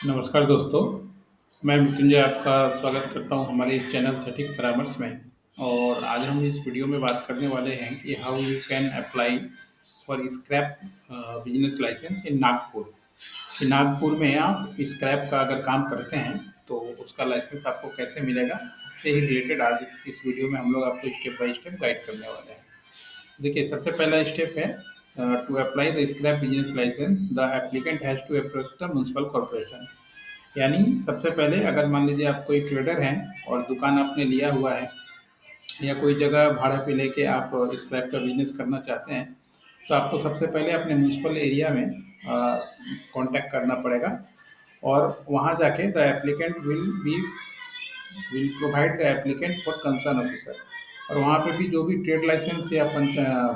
नमस्कार दोस्तों, मैं मृत्युंजय आपका स्वागत करता हूं हमारे इस चैनल सटीक परामर्श में। और आज हम इस वीडियो में बात करने वाले हैं कि how you can apply for scrap business license in Nagpur. कि नागपुर में आप स्क्रैप का अगर काम करते हैं तो उसका लाइसेंस आपको कैसे मिलेगा, इससे ही रिलेटेड आज इस वीडियो में हम लोग आपको स्टेप बाय स्टेप गाइड करने वाले हैं। देखिए, सबसे पहला स्टेप है to apply the scrap business license the applicant has to approach the municipal corporation. यानी सबसे पहले अगर मान लीजिए आप कोई ट्रेडर हैं और दुकान आपने लिया हुआ है या कोई जगह भाड़े पे लेके आप स्क्रैप का बिजनेस करना चाहते हैं, तो आपको सबसे पहले अपने म्यूनसिपल एरिया में कांटेक्ट करना पड़ेगा। और वहाँ जाके the applicant will provide the applicant for concern officer. और वहाँ पे भी जो भी ट्रेड लाइसेंस या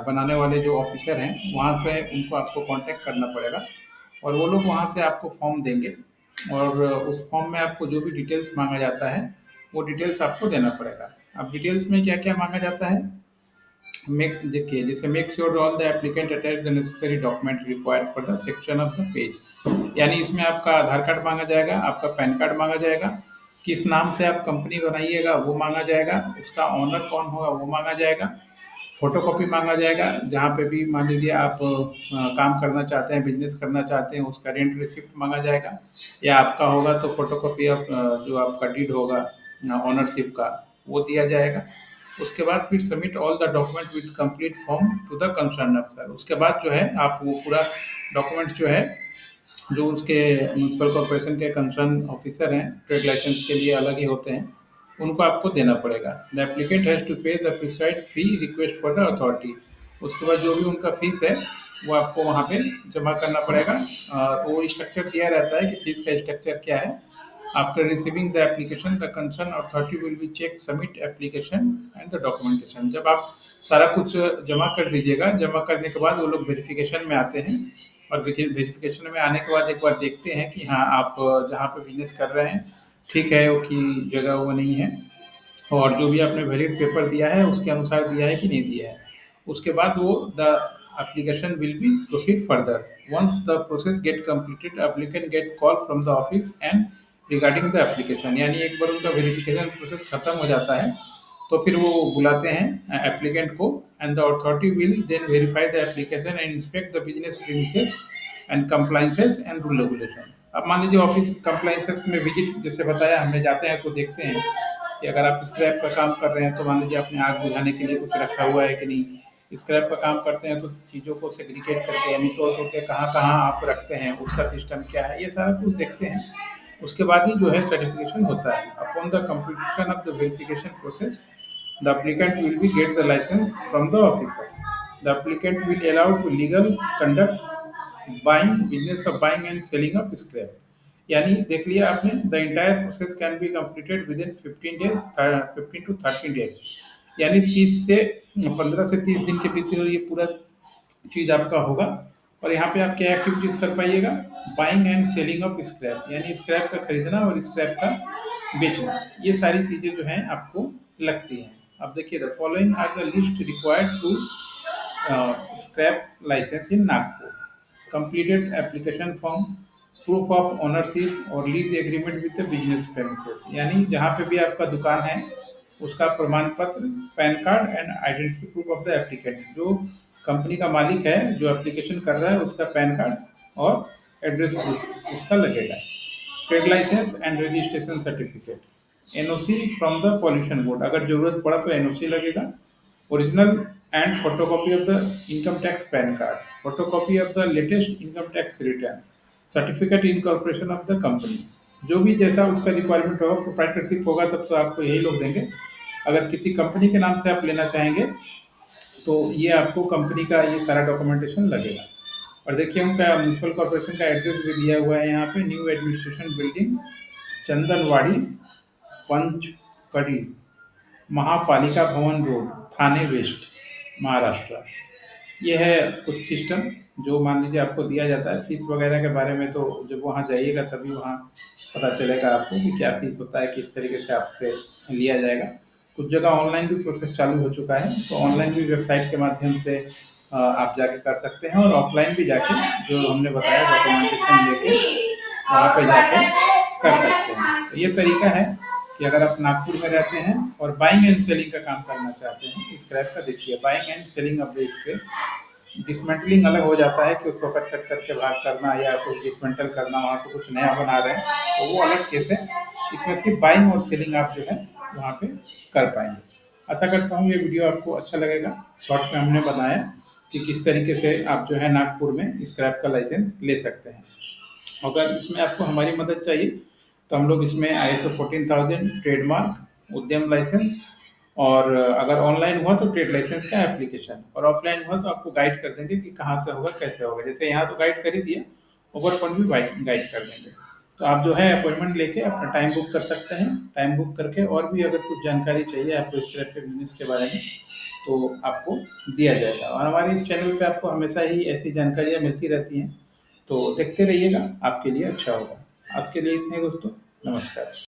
बनाने वाले जो ऑफिसर हैं, वहाँ से उनको आपको कांटेक्ट करना पड़ेगा। और वो लोग वहाँ से आपको फॉर्म देंगे और उस फॉर्म में आपको जो भी डिटेल्स मांगा जाता है, वो डिटेल्स आपको देना पड़ेगा। अब डिटेल्स में क्या-क्या मांगा जाता है? मेक देखिए, जैसे make sure all the applicant attach the necessary document required for the section of the page. यानी इसमें आपका आधार कार्ड मांगा जाएगा, आपका पैन कार्ड मांगा जाएगा, किस नाम से आप कंपनी बनाइएगा वो मांगा जाएगा, उसका ओनर कौन होगा वो मांगा जाएगा, फ़ोटोकॉपी माँगा जाएगा। जहाँ पे भी मान लीजिए आप काम करना चाहते हैं, बिज़नेस करना चाहते हैं, उसका रेंट रिसिप्ट माँगा जाएगा। या आपका होगा तो फ़ोटोकॉपी ऑफ जो आपका डीड होगा ओनरशिप का, वो दिया जाएगा। उसके बाद फिर submit all the document with complete form to the concern अफसर। उसके बाद जो है आप वो पूरा डॉक्यूमेंट जो है, जो उसके म्युनिसिपल कॉर्पोरेशन के कंसर्न ऑफिसर हैं, ट्रेड लाइसेंस के लिए अलग ही होते हैं, उनको आपको देना पड़ेगा। द एप्लीकेंट हैज़ टू पे the prescribed fee request for the authority. उसके बाद जो भी उनका फीस है, वो आपको वहाँ पे जमा करना पड़ेगा। वो स्ट्रक्चर दिया रहता है कि फीस का स्ट्रक्चर क्या है। After receiving the application the concern authority will be check submit application and the documentation. जब आप सारा कुछ जमा कर दीजिएगा, जमा करने के बाद वो लोग वेरिफिकेशन में आते हैं। और देखिए, वेरिफिकेशन में आने के बाद एक बार देखते हैं कि हाँ, आप जहाँ पे बिजनेस कर रहे हैं ठीक है, वो की जगह वो नहीं है, और जो भी आपने वैलिड पेपर दिया है उसके अनुसार दिया है कि नहीं दिया है। उसके बाद वो the application will be proceed further. Once the process get completed applicant get call from the office and regarding the application. यानी एक बार उनका वेरिफिकेशन प्रोसेस खत्म हो जाता है तो फिर वो बुलाते हैं एप्लीकेंट को, and the authority will then verify the application and inspect the business premises and compliances and rule regulation. अब मान लीजिए ऑफिस कंप्लाइंसेस में विजिट, जैसे बताया हमने, जाते हैं तो देखते हैं कि अगर आप स्क्रैप का काम कर रहे हैं तो मान लीजिए आपने आग बुझाने के लिए कुछ रखा हुआ है कि नहीं। स्क्रैप का काम करते हैं तो चीज़ों को सेग्रीगेट करके यानी तोड़-तोड़ के कहाँ-कहाँ आप रखते हैं, उसका सिस्टम क्या है, ये सारा कुछ देखते हैं। उसके बाद ही जो है सर्टिफिकेशन होता है। Upon the completion of the verification process, the applicant will be get the license from the officer. The applicant will allow to legal conduct buying business of buying and selling of scrap. यानी देख लिया आपने, the entire process can be completed within 15 to 30 days. यानी 15 से 30 दिन के भीतर ये पूरा चीज़ आपका होगा। और यहाँ पे आप क्या एक्टिविटीज़ कर पाइएगा? Buying and selling of scrap, यानी स्क्रैप का खरीदना और स्क्रैप का बेचना, ये सारी चीज़ें जो हैं आपको लगती हैं। अब देखिए, the following are the list required to scrap license in Nagpur: completed application form, proof of ownership और lease agreement with the business premises. यानी जहाँ पे भी आपका दुकान है उसका प्रमाण पत्र, PAN card and identity proof of the applicant. जो कंपनी का मालिक है, जो एप्लीकेशन कर रहा है, उसका पैन कार्ड और एड्रेस प्रूफ उसका लगेगा। Trade license and registration certificate, NOC from the pollution board, अगर जरूरत पड़ा तो एनओसी लगेगा। Original and photocopy of the income tax PAN card, photocopy of the latest income tax return, certificate incorporation of the company. जो भी जैसा उसका requirement होगा, प्रोप्राइटरशिप होगा तब तो आपको यही लोग देंगे। अगर किसी कंपनी के नाम से आप लेना चाहेंगे तो ये आपको कंपनी का ये सारा डॉक्यूमेंटेशन लगेगा। और देखिए, उनका म्यूनसिपल कॉर्पोरेशन का एड्रेस भी दिया हुआ है यहाँ पे: न्यू एडमिनिस्ट्रेशन बिल्डिंग, चंदनवाड़ी, पंचकड़ी, महापालिका भवन रोड, थाने वेस्ट, महाराष्ट्र। ये है कुछ सिस्टम जो मान लीजिए आपको दिया जाता है। फीस वगैरह के बारे में तो जब वहाँ जाइएगा तभी वहाँ पता चलेगा आपको कि क्या फीस होता है, किस तरीके से आपसे लिया जाएगा। कुछ जगह ऑनलाइन भी प्रोसेस चालू हो चुका है, तो ऑनलाइन भी वेबसाइट के माध्यम से आप जाके कर सकते हैं, और ऑफलाइन भी जाके जो हमने बताया डॉक्यूमेंटेशन लेके वहाँ पे जाके कर सकते हैं। तो ये तरीका है कि अगर आप नागपुर में रहते हैं और बाइंग एंड सेलिंग का काम करना चाहते हैं स्क्रैप का, देखिए buying and selling of the scrap, dismantling अलग हो जाता है कि उसको कट कट करके भाग करना या कुछ डिसमेंटल करना, वहाँ पे कुछ नया बना रहे हैं, तो वो अलग केस है। इसमें सिर्फ बाइंग और सेलिंग आप जो है वहाँ पे कर पाएंगे। आशा करता हूँ ये वीडियो आपको अच्छा लगेगा। शॉर्ट में हमने बताया कि किस तरीके से आप जो है नागपुर में स्क्रैप का लाइसेंस ले सकते हैं। अगर इसमें आपको हमारी मदद चाहिए तो हम लोग इसमें ISO 14000 ट्रेडमार्क, उद्यम लाइसेंस, और अगर ऑनलाइन हुआ तो ट्रेड लाइसेंस का एप्लीकेशन, और ऑफलाइन हुआ तो आपको गाइड कर देंगे कि कहाँ से होगा कैसे होगा। जैसे यहाँ तो गाइड कर ही दिया, ओवर फोन भी गाइड कर देंगे। तो आप जो है अपॉइंटमेंट लेके अपना टाइम बुक कर सकते हैं। टाइम बुक करके और भी अगर कुछ जानकारी चाहिए आपको स्क्रैप के बिजनेस के बारे में तो आपको दिया जाएगा। और हमारे इस चैनल पे आपको हमेशा ही ऐसी जानकारियाँ मिलती रहती हैं, तो देखते रहिएगा, आपके लिए अच्छा होगा। आपके लिए इतने दोस्तों, नमस्कार।